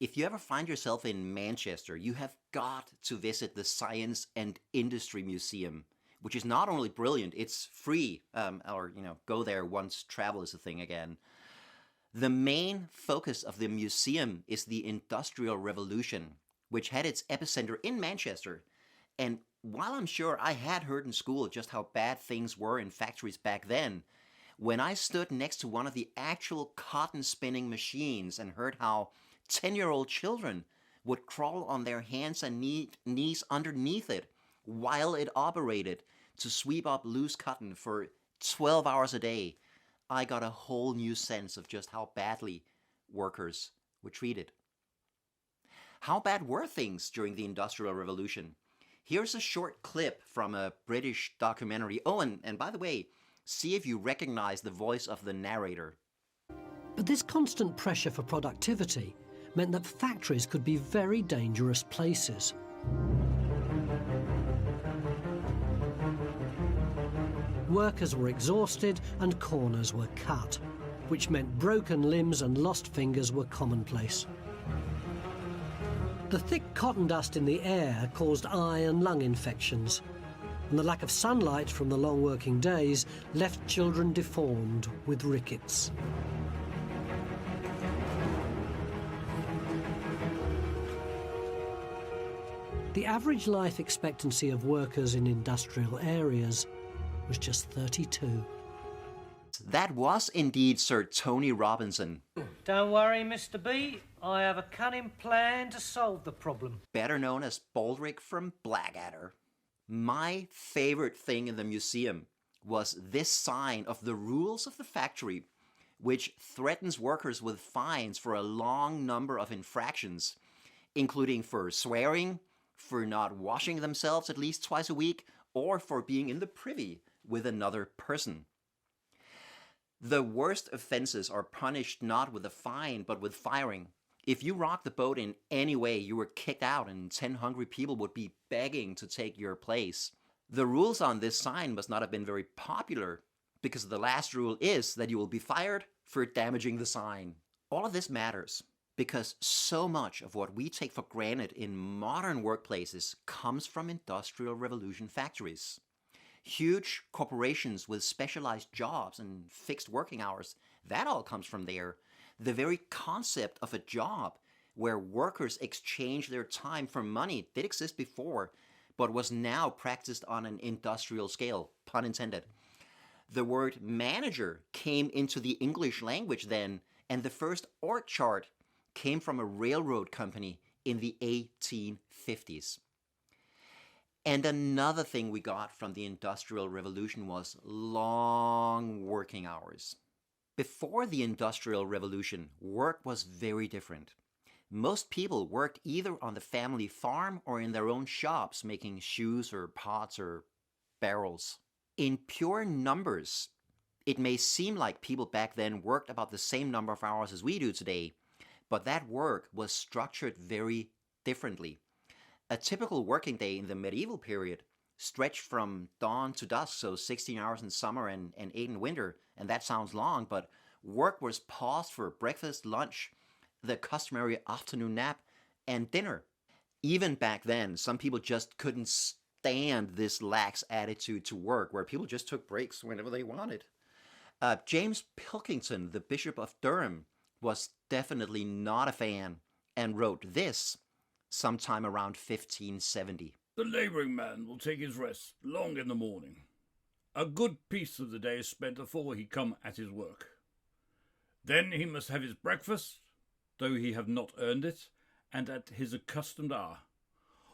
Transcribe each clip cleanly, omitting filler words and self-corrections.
If you ever find yourself in Manchester, you have got to visit the Science and Industry Museum, which is not only brilliant, it's free, or go there once travel is a thing again. The main focus of the museum is the Industrial Revolution, which had its epicenter in Manchester. And while I'm sure I had heard in school just how bad things were in factories back then, when I stood next to one of the actual cotton spinning machines and heard how 10-year-old children would crawl on their hands and knees underneath it while it operated to sweep up loose cotton for 12 hours a day, I got a whole new sense of just how badly workers were treated. How bad were things during the Industrial Revolution? Here's a short clip from a British documentary. Oh, and by the way, see if you recognize the voice of the narrator. But this constant pressure for productivity meant that factories could be very dangerous places. Workers were exhausted and corners were cut, which meant broken limbs and lost fingers were commonplace. The thick cotton dust in the air caused eye and lung infections, and the lack of sunlight from the long working days left children deformed with rickets. The average life expectancy of workers in industrial areas was just 32. That was indeed Sir Tony Robinson. Don't worry, Mr. B. I have a cunning plan to solve the problem. Better known as Baldrick from Blackadder. My favorite thing in the museum was this sign of the rules of the factory, which threatens workers with fines for a long number of infractions, including for swearing, for not washing themselves at least twice a week, or for being in the privy with another person. The worst offenses are punished not with a fine, but with firing. If you rocked the boat in any way, you were kicked out and 10 hungry people would be begging to take your place. The rules on this sign must not have been very popular, because the last rule is that you will be fired for damaging the sign. All of this matters because so much of what we take for granted in modern workplaces comes from Industrial Revolution factories. Huge corporations with specialized jobs and fixed working hours, that all comes from there. The very concept of a job where workers exchange their time for money did exist before, but was now practiced on an industrial scale, pun intended. The word manager came into the English language then, and the first org chart came from a railroad company in the 1850s. And another thing we got from the Industrial Revolution was long working hours. Before the Industrial Revolution, work was very different. Most people worked either on the family farm or in their own shops making shoes or pots or barrels. In pure numbers, it may seem like people back then worked about the same number of hours as we do today, but that work was structured very differently. A typical working day in the medieval period stretched from dawn to dusk, so 16 hours in summer and 8 in winter, and that sounds long, but work was paused for breakfast, lunch, the customary afternoon nap, and dinner. Even back then, some people just couldn't stand this lax attitude to work, where people just took breaks whenever they wanted. James Pilkington, the Bishop of Durham, was definitely not a fan and wrote this sometime around 1570. The labouring man will take his rest long in the morning. A good piece of the day is spent afore he come at his work. Then he must have his breakfast, though he have not earned it, and at his accustomed hour,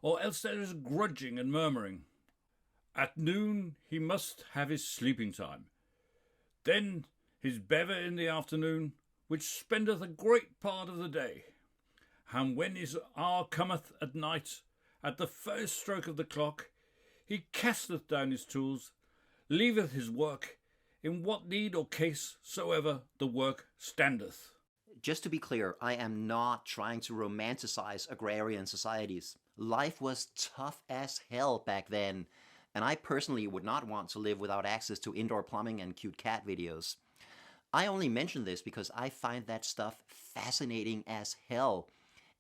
or else there is grudging and murmuring. At noon he must have his sleeping time. Then his bever in the afternoon, which spendeth a great part of the day. And when his hour cometh at night, at the first stroke of the clock, he casteth down his tools, leaveth his work, in what need or case soever the work standeth. Just to be clear, I am not trying to romanticize agrarian societies. Life was tough as hell back then, and I personally would not want to live without access to indoor plumbing and cute cat videos. I only mention this because I find that stuff fascinating as hell,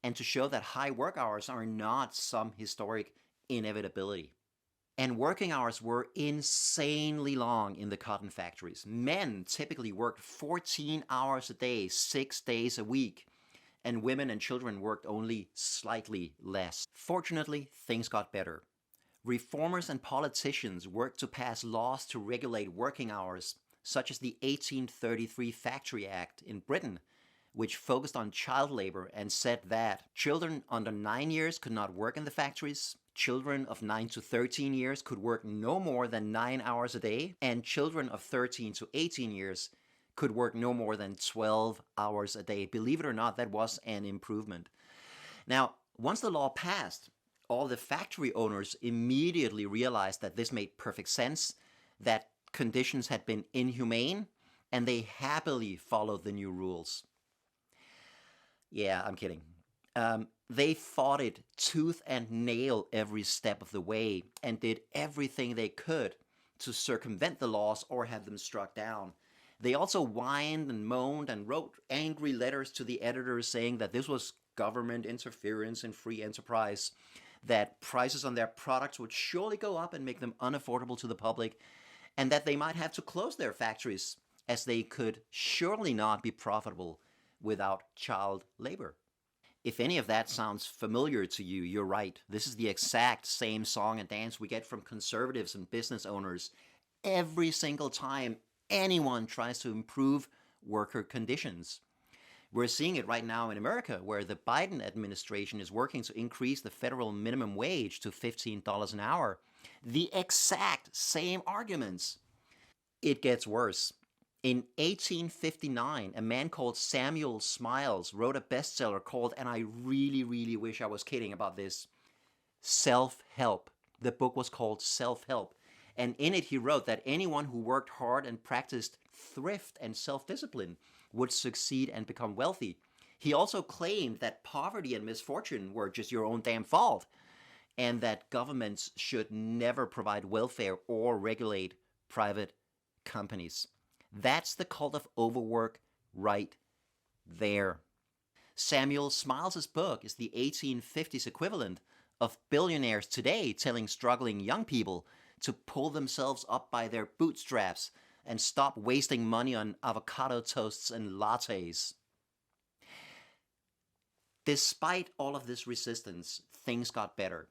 and to show that high work hours are not some historic inevitability. And working hours were insanely long in the cotton factories. Men typically worked 14 hours a day, 6 days a week, and women and children worked only slightly less. Fortunately, things got better. Reformers and politicians worked to pass laws to regulate working hours, such as the 1833 Factory Act in Britain, which focused on child labor and said that children under 9 years could not work in the factories, children of 9 to 13 years could work no more than 9 hours a day, and children of 13 to 18 years could work no more than 12 hours a day. Believe it or not, that was an improvement. Now, once the law passed, all the factory owners immediately realized that this made perfect sense, that conditions had been inhumane, and they happily followed the new rules. Yeah, I'm kidding. They fought it tooth and nail every step of the way and did everything they could to circumvent the laws or have them struck down. They also whined and moaned and wrote angry letters to the editors saying that this was government interference in free enterprise, that prices on their products would surely go up and make them unaffordable to the public, and that they might have to close their factories, as they could surely not be profitable without child labor. If any of that sounds familiar to you, you're right. This is the exact same song and dance we get from conservatives and business owners every single time anyone tries to improve worker conditions. We're seeing it right now in America, where the Biden administration is working to increase the federal minimum wage to $15 an hour. The exact same arguments. It gets worse. In 1859, a man called Samuel Smiles wrote a bestseller called, and I really, really wish I was kidding about this, Self-Help. The book was called Self-Help. And in it he wrote that anyone who worked hard and practiced thrift and self-discipline would succeed and become wealthy. He also claimed that poverty and misfortune were just your own damn fault, and that governments should never provide welfare or regulate private companies. That's the cult of overwork right there. Samuel Smiles' book is the 1850s equivalent of billionaires today telling struggling young people to pull themselves up by their bootstraps and stop wasting money on avocado toasts and lattes. Despite all of this resistance, things got better.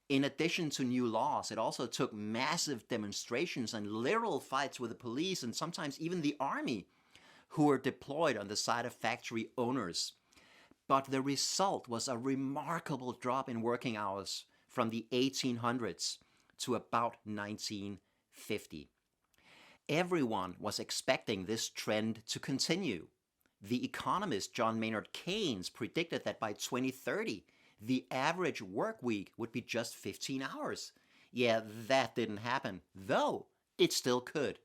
In addition to new laws, it also took massive demonstrations and literal fights with the police and sometimes even the army, who were deployed on the side of factory owners. But the result was a remarkable drop in working hours from the 1800s to about 1950. Everyone was expecting this trend to continue. The economist John Maynard Keynes predicted that by 2030, the average work week would be just 15 hours. Yeah, that didn't happen, though it still could.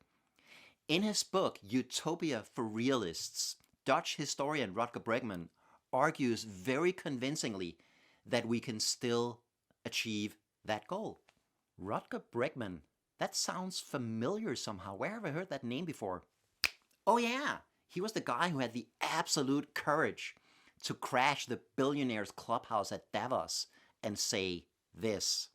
In his book, Utopia for Realists, Dutch historian Rudka Bregman argues very convincingly that we can still achieve that goal. Rudka Bregman, that sounds familiar somehow. Where have I heard that name before? Oh yeah, he was the guy who had the absolute courage to crash the billionaires' clubhouse at Davos and say this.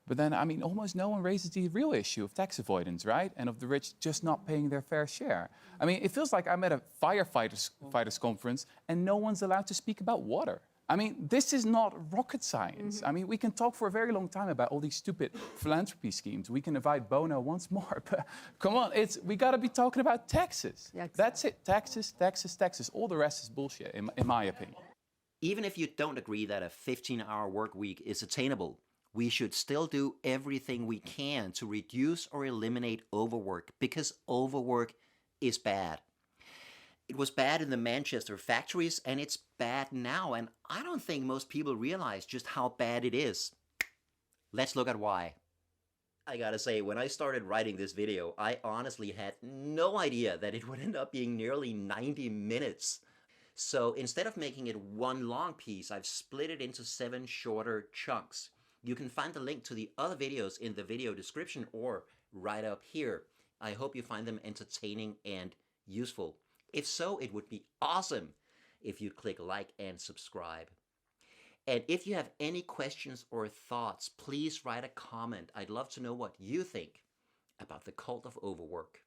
But then, I mean, almost no one raises the real issue of tax avoidance, right? And of the rich just not paying their fair share. I mean, it feels like I'm at a firefighters conference and no one's allowed to speak about water. I mean, this is not rocket science. I mean, we can talk for a very long time about all these stupid philanthropy schemes. We can invite Bono once more, but come on, we gotta be talking about taxes. Yeah, exactly. That's it, taxes, taxes, taxes. All the rest is bullshit, in my opinion. Even if you don't agree that a 15-hour work week is attainable, we should still do everything we can to reduce or eliminate overwork, because overwork is bad. It was bad in the Manchester factories, and it's bad now, and I don't think most people realize just how bad it is. Let's look at why. I gotta say, when I started writing this video, I honestly had no idea that it would end up being nearly 90 minutes. So instead of making it one long piece, I've split it into 7 shorter chunks. You can find the link to the other videos in the video description or right up here. I hope you find them entertaining and useful. If so, it would be awesome if you'd click like and subscribe. And if you have any questions or thoughts, please write a comment. I'd love to know what you think about the cult of overwork.